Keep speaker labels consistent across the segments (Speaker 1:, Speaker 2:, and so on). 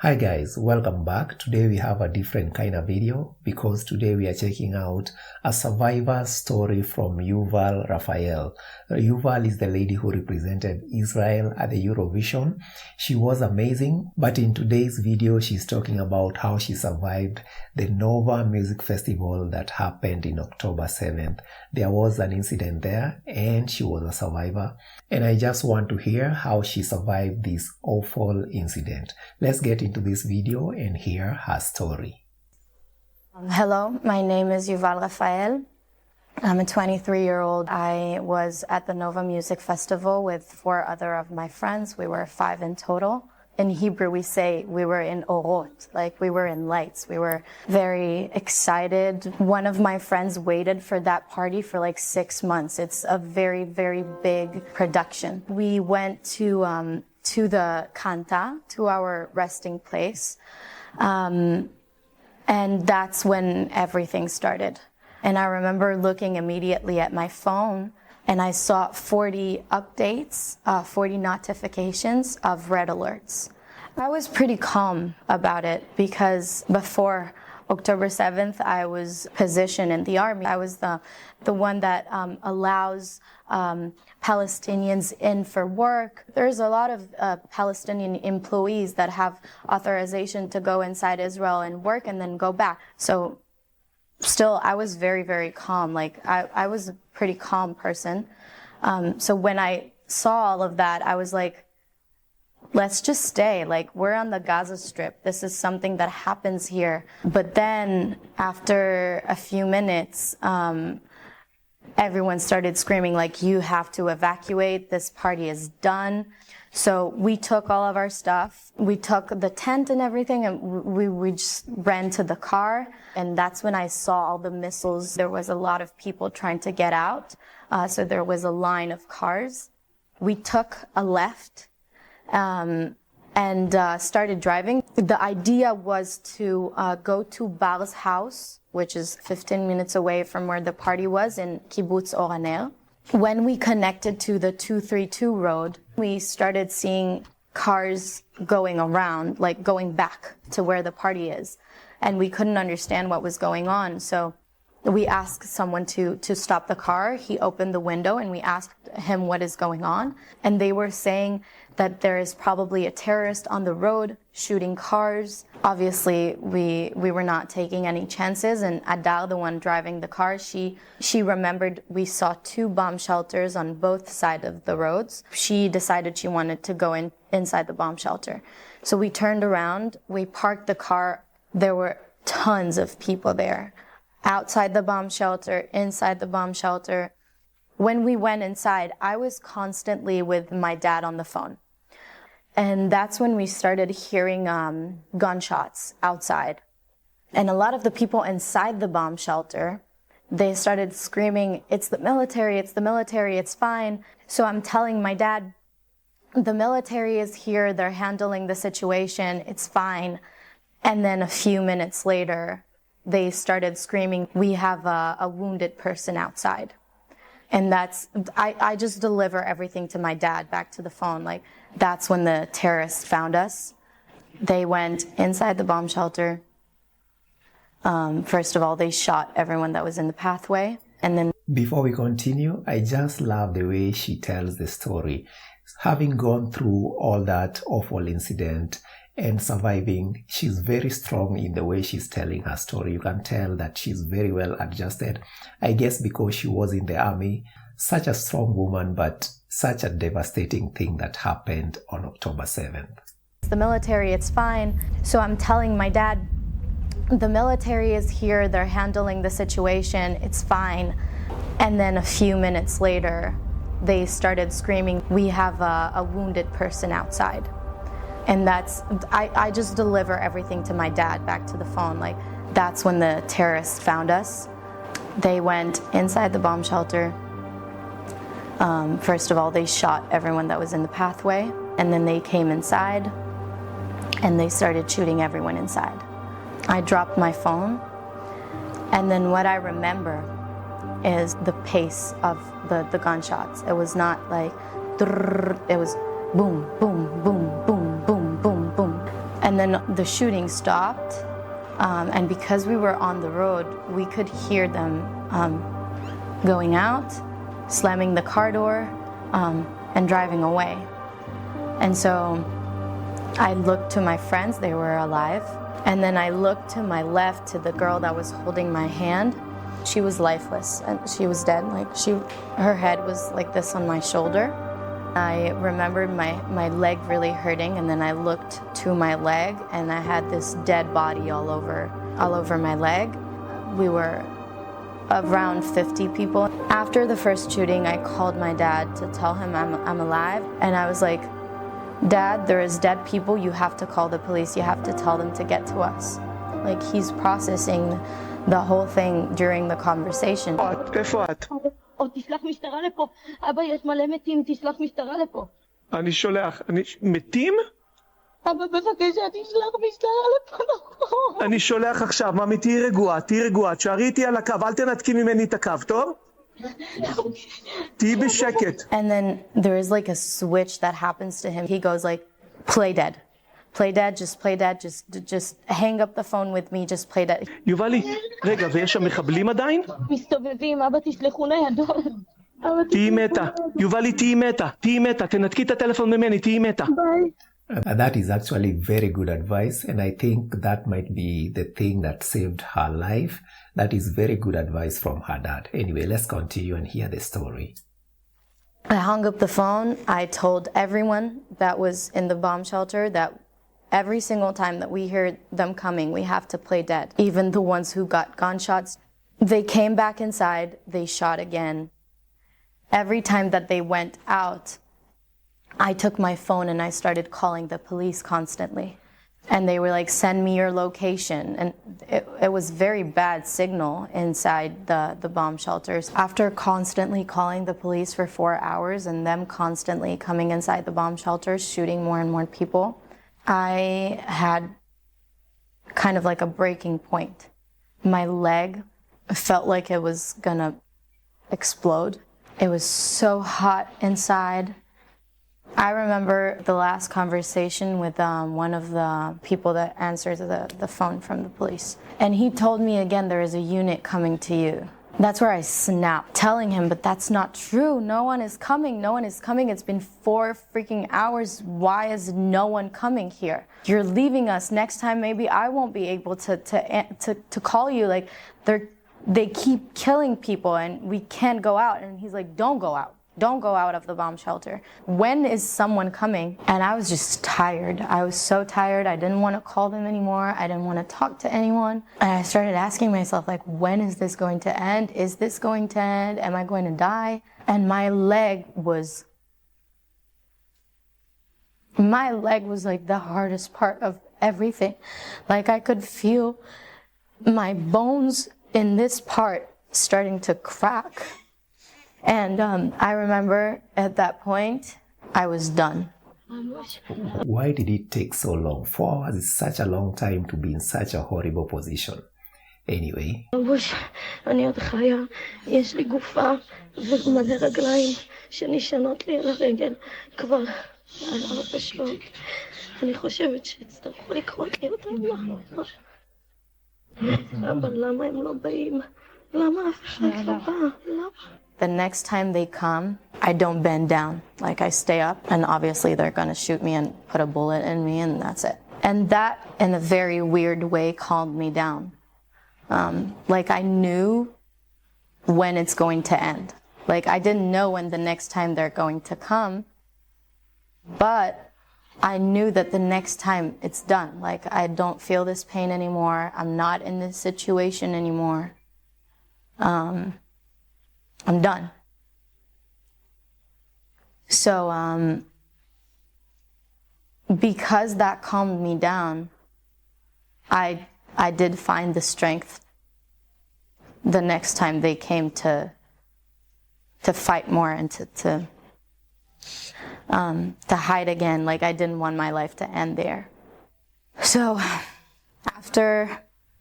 Speaker 1: Hi guys, welcome back. Today we have a different kind of video because today we are checking out a survivor story from Yuval Raphael. Yuval is the lady who represented Israel at the Eurovision. She was amazing, but in today's video she's talking about how she survived the Nova Music Festival that happened in October 7th. There was an incident there and she was a survivor, and I just want to hear how she survived this awful incident. Let's get into this video and hear her story.
Speaker 2: Hello, my name is Yuval Raphael. I'm a 23-year-old. I was at the Nova Music Festival with 4 other of my friends. We were 5 in total. In Hebrew, we say we were in orot, like we were in lights. We were very excited. One of my friends waited for that party for like 6 months. It's a very, very big production. We went to the Kanta, to our resting place. And that's when everything started. And I remember looking immediately at my phone and I saw 40 updates, 40 notifications of red alerts. I was pretty calm about it because before October 7th, I was positioned in the army. I was the one that allows Palestinians in for work. There's a lot of Palestinian employees that have authorization to go inside Israel and work and then go back. So still, I was very, very calm. Like I was a pretty calm person. So when I saw all of that, I was like, let's just stay. Like, we're on the Gaza Strip. This is something that happens here. But then after a few minutes, everyone started screaming, like, you have to evacuate. This party is done. So we took all of our stuff. We took the tent and everything, and we just ran to the car. And that's when I saw all the missiles. There was a lot of people trying to get out. So there was a line of cars. We took a left and started driving. The idea was to go to Bar's house, which is 15 minutes away from where the party was in Kibbutz Oraner. When we connected to the 232 road, we started seeing cars going around, like going back to where the party is. And we couldn't understand what was going on. So we asked someone to stop the car. He opened the window and we asked him what is going on. And they were saying that there is probably a terrorist on the road shooting cars. Obviously, we were not taking any chances. And Adar, the one driving the car, she remembered we saw 2 bomb shelters on both sides of the roads. She decided she wanted to go inside the bomb shelter. So we turned around, we parked the car. There were tons of people there. Outside the bomb shelter, inside the bomb shelter. When we went inside, I was constantly with my dad on the phone. And that's when we started hearing gunshots outside. And a lot of the people inside the bomb shelter, they started screaming, it's the military, it's fine. So I'm telling my dad, the military is here, they're handling the situation, it's fine. And then a few minutes later, they started screaming, we have a wounded person outside. And I just deliver everything to my dad back to the phone. Like, that's when the terrorists found us. They went inside the bomb shelter. First of all, they shot everyone that was in the pathway. And then
Speaker 1: Before we continue, I just love the way she tells the story. Having gone through all that awful incident and surviving, she's very strong in the way she's telling her story. You can tell that she's very well adjusted. I guess because she was in the army. Such a strong woman, but such a devastating thing that happened on October 7th.
Speaker 2: The military, it's fine. So I'm telling my dad, the military is here, they're handling the situation, it's fine. And then a few minutes later, they started screaming, we have a wounded person outside. And I just deliver everything to my dad back to the phone. Like, that's when the terrorists found us. They went inside the bomb shelter. First of all, they shot everyone that was in the pathway. And then they came inside and they started shooting everyone inside. I dropped my phone. And then what I remember is the pace of the gunshots. It was not like, it was boom, boom, boom, boom, boom, boom, boom. And then the shooting stopped, and because we were on the road, we could hear them going out, slamming the car door, and driving away. And so I looked to my friends, they were alive. And then I looked to my left to the girl that was holding my hand. She was lifeless and she was dead. Her head was like this on my shoulder. I remembered my leg really hurting, and then I looked to my leg and I had this dead body all over my leg. We were around 50 people. After the first shooting, I called my dad to tell him I'm alive, and I was like, Dad, there is dead people, you have to call the police, you have to tell them to get to us. Like, he's processing the whole thing during the conversation.
Speaker 3: איפה את?
Speaker 4: תשלח משטרה לפה. אבא, יש מלא מתים, תשלח משטרה לפה.
Speaker 3: אני שולח. מתים?
Speaker 4: אבא, בבקשה, תשלח משטרה לפה, נכון.
Speaker 3: אני שולח עכשיו. ממי, תהי רגועה. תשארי איתי על הקו, אל תנתקי ממני את הקו, טוב? תהי בשקט.
Speaker 2: And then there is like a switch that happens to him. He goes like, play dead. Play dead, just play dead, just hang up the phone with me, just play dead.
Speaker 3: יובלי, רגע, ויש שם מחבלים עדיין?
Speaker 4: מסתובבים, אבא, תשלחו ניידות.
Speaker 3: תהי מתה. יובלי, תהי מתה. תנתקי את הטלפון ממני, תהי מתה.
Speaker 1: And that is actually very good advice, and I think that might be the thing that saved her life. That is very good advice from her dad. Anyway, let's continue and hear the story.
Speaker 2: I hung up the phone. I told everyone that was in the bomb shelter that every single time that we hear them coming, we have to play dead. Even the ones who got gunshots, they came back inside, they shot again. Every time that they went out, I took my phone and I started calling the police constantly. And they were like, send me your location. And it was very bad signal inside the bomb shelters. After constantly calling the police for 4 hours and them constantly coming inside the bomb shelters, shooting more and more people, I had kind of like a breaking point. My leg felt like it was gonna explode. It was so hot inside. I remember the last conversation with one of the people that answered the phone from the police. And he told me again, there is a unit coming to you. That's where I snapped, telling him, but that's not true. No one is coming. No one is coming. It's been 4 freaking hours. Why is no one coming here? You're leaving us. Next time, maybe I won't be able to call you. Like, they keep killing people and we can't go out. And he's like, don't go out. Don't go out of the bomb shelter. When is someone coming? And I was just tired. I was so tired. I didn't want to call them anymore. I didn't want to talk to anyone. And I started asking myself, like, when is this going to end? Is this going to end? Am I going to die? And my leg was like the hardest part of everything. Like, I could feel my bones in this part starting to crack. And I remember at that point, I was done.
Speaker 1: Why did it take so long? 4 hours is such a long time to be in such a horrible position. Anyway.
Speaker 4: אני עוד חיה, יש לי גופה ומלא רגליים שנשענות לי על הרגל כבר על 4 שעות. אני חושבת שיצטרכו לקרות לי אותם לחמות. אבל למה הם לא באים? למה אף אחד לא בא? למה?
Speaker 2: The next time they come, I don't bend down. Like, I stay up, and obviously they're gonna shoot me and put a bullet in me, and that's it. And that, in a very weird way, calmed me down. Like, I knew when it's going to end. Like, I didn't know when the next time they're going to come, but I knew that the next time it's done. Like, I don't feel this pain anymore. I'm not in this situation anymore. I'm done. So, because that calmed me down, I did find the strength the next time they came to fight more and to hide again. Like, I didn't want my life to end there. So, after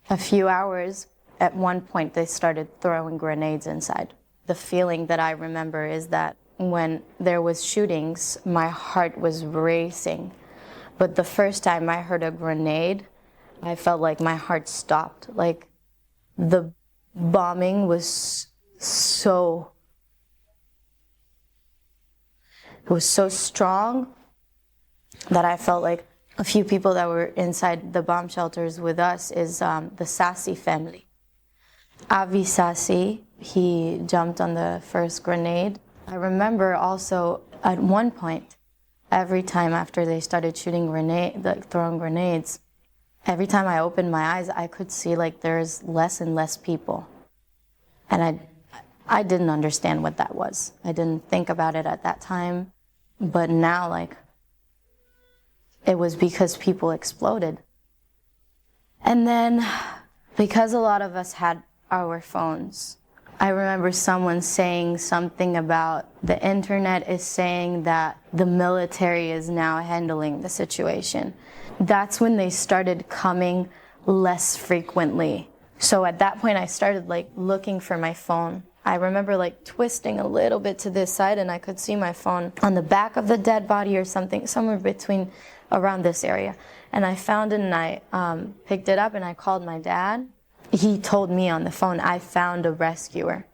Speaker 2: a few hours, at one point they started throwing grenades inside. The feeling that I remember is that when there was shootings, my heart was racing. But the first time I heard a grenade, I felt like my heart stopped. Like the bombing was so strong that I felt like a few people that were inside the bomb shelters with us is the Sassi family. Avi Sassi, he jumped on the first grenade. I remember also at one point, every time after they started shooting throwing grenades, every time I opened my eyes, I could see like there's less and less people. And I didn't understand what that was. I didn't think about it at that time. But now, like, it was because people exploded. And then, because a lot of us had our phones, I remember someone saying something about the internet is saying that the military is now handling the situation. That's when they started coming less frequently. So at that point, I started like looking for my phone. I remember like twisting a little bit to this side and I could see my phone on the back of the dead body or something, somewhere between around this area. And I found it and I picked it up and I called my dad. He told me on the phone, I found a rescuer.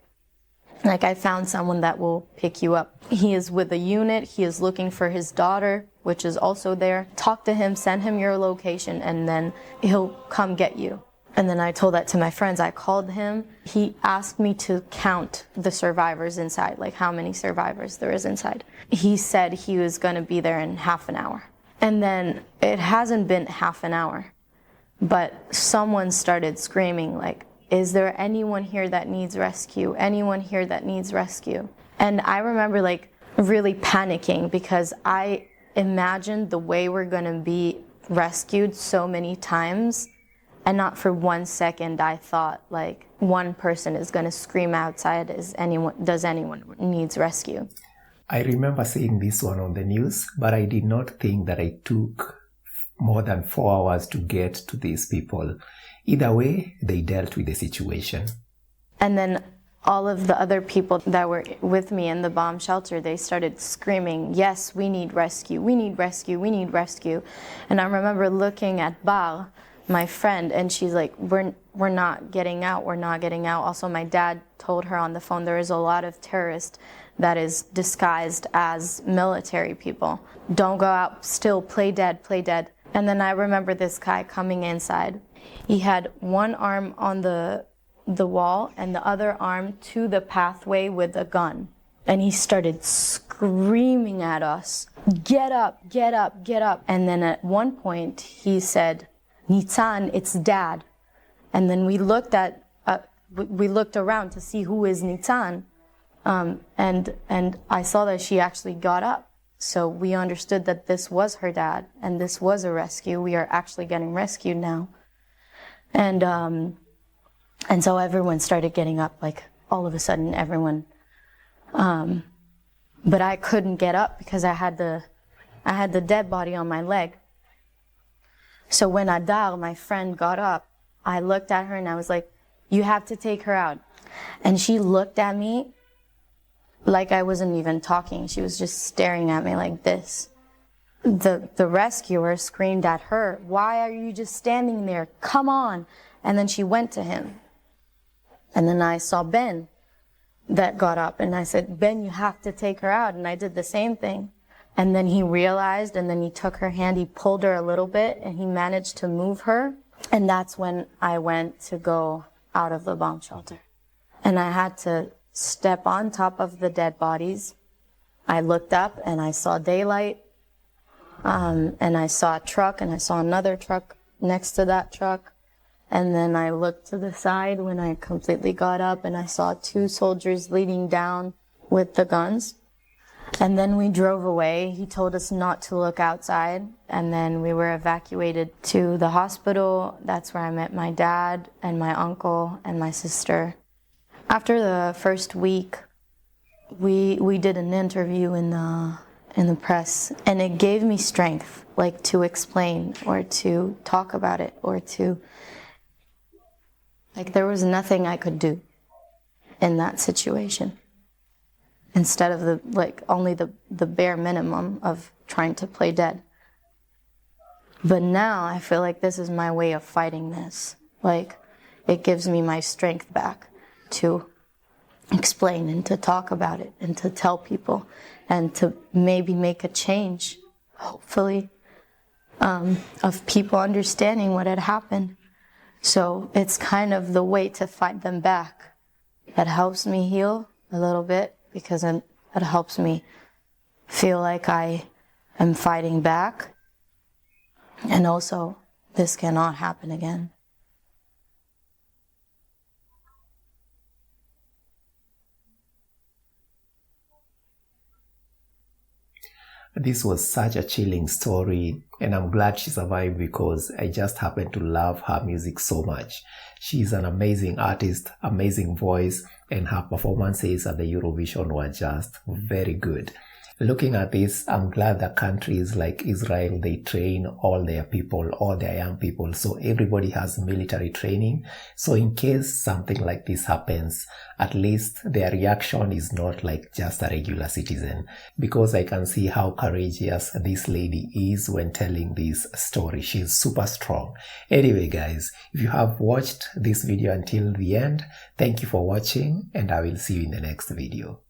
Speaker 2: Like, I found someone that will pick you up. He is with a unit. He is looking for his daughter, which is also there. Talk to him, send him your location, and then he'll come get you. And then I told that to my friends. I called him. He asked me to count the survivors inside, like how many survivors there is inside. He said he was going to be there in half an hour. And then it hasn't been half an hour, but someone started screaming, like, is there anyone here that needs rescue? Anyone here that needs rescue? And I remember like really panicking because I imagined the way we're going to be rescued so many times. And not for 1 second I thought like one person is going to scream outside, does anyone needs rescue?
Speaker 1: I remember seeing this one on the news, but I did not think that it took more than 4 hours to get to these people. Either way, they dealt with the situation.
Speaker 2: And then all of the other people that were with me in the bomb shelter, they started screaming, yes, we need rescue, we need rescue, we need rescue. And I remember looking at Bar, my friend, and she's like, we're not getting out, we're not getting out. Also, my dad told her on the phone, there is a lot of terrorists that is disguised as military people. Don't go out, still play dead, play dead. And then I remember this guy coming inside. He had one arm on the wall and the other arm to the pathway with a gun. And he started screaming at us, get up, get up, get up. And then at one point he said, Nitzan, it's dad. And then we looked around to see who is Nitzan. And I saw that she actually got up. So we understood that this was her dad and this was a rescue. We are actually getting rescued now. And so everyone started getting up, like all of a sudden everyone, but I couldn't get up because I had the dead body on my leg. So when Adar, my friend, got up, I looked at her and I was like, you have to take her out. And she looked at me like I wasn't even talking. She was just staring at me like this. The rescuer screamed at her, why are you just standing there? Come on. And then she went to him. And then I saw Ben that got up and I said, Ben, you have to take her out. And I did the same thing. And then he realized, and then he took her hand, he pulled her a little bit and he managed to move her. And that's when I went to go out of the bomb shelter. And I had to step on top of the dead bodies. I looked up and I saw daylight. And I saw a truck and I saw another truck next to that truck. And then I looked to the side when I completely got up and I saw 2 soldiers leading down with the guns. And then we drove away. He told us not to look outside. And then we were evacuated to the hospital. That's where I met my dad and my uncle and my sister. After the first week, we did an interview in the press, and it gave me strength, like to explain or to talk about it or to, like there was nothing I could do in that situation. Instead of only the bare minimum of trying to play dead. But now I feel like this is my way of fighting this. Like, it gives me my strength back to explain and to talk about it and to tell people and to maybe make a change, hopefully, of people understanding what had happened. So it's kind of the way to fight them back. That helps me heal a little bit because it helps me feel like I am fighting back. And also, this cannot happen again.
Speaker 1: This was such a chilling story, and I'm glad she survived because I just happen to love her music so much. She's an amazing artist, amazing voice, and her performances at the Eurovision were just very good. Looking at this, I'm glad that countries like Israel, they train all their people, all their young people. So everybody has military training. So in case something like this happens, at least their reaction is not like just a regular citizen. Because I can see how courageous this lady is when telling this story. She's super strong. Anyway, guys, if you have watched this video until the end, thank you for watching, and I will see you in the next video.